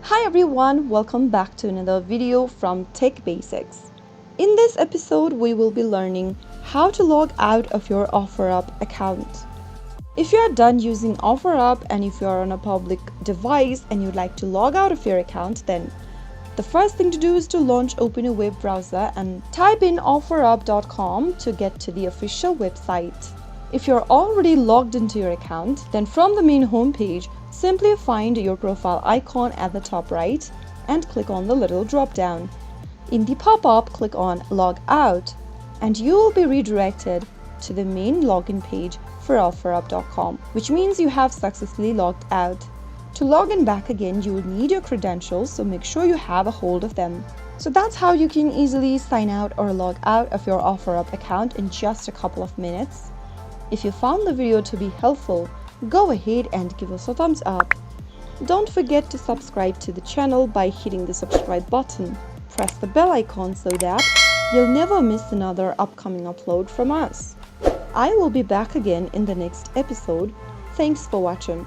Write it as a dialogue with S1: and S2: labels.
S1: Hi everyone, welcome back to another video from Tech Basics. In this episode, we will be learning how to log out of your OfferUp account. If you are done using OfferUp and if you are on a public device and you'd like to log out of your account, then the first thing to do is to open a web browser and type in offerup.com to get to the official website. If you're already logged into your account, then from the main homepage, simply find your profile icon at the top right and click on the little drop down. In the pop-up, click on Log Out and you will be redirected to the main login page for offerup.com, which means you have successfully logged out. To log in back again, you will need your credentials, so make sure you have a hold of them. So that's how you can easily sign out or log out of your OfferUp account in just a couple of minutes. If you found the video to be helpful, go ahead and give us a thumbs up. Don't forget to subscribe to the channel by hitting the subscribe button. Press the bell icon so that you'll never miss another upcoming upload from us. I will be back again in the next episode. Thanks for watching.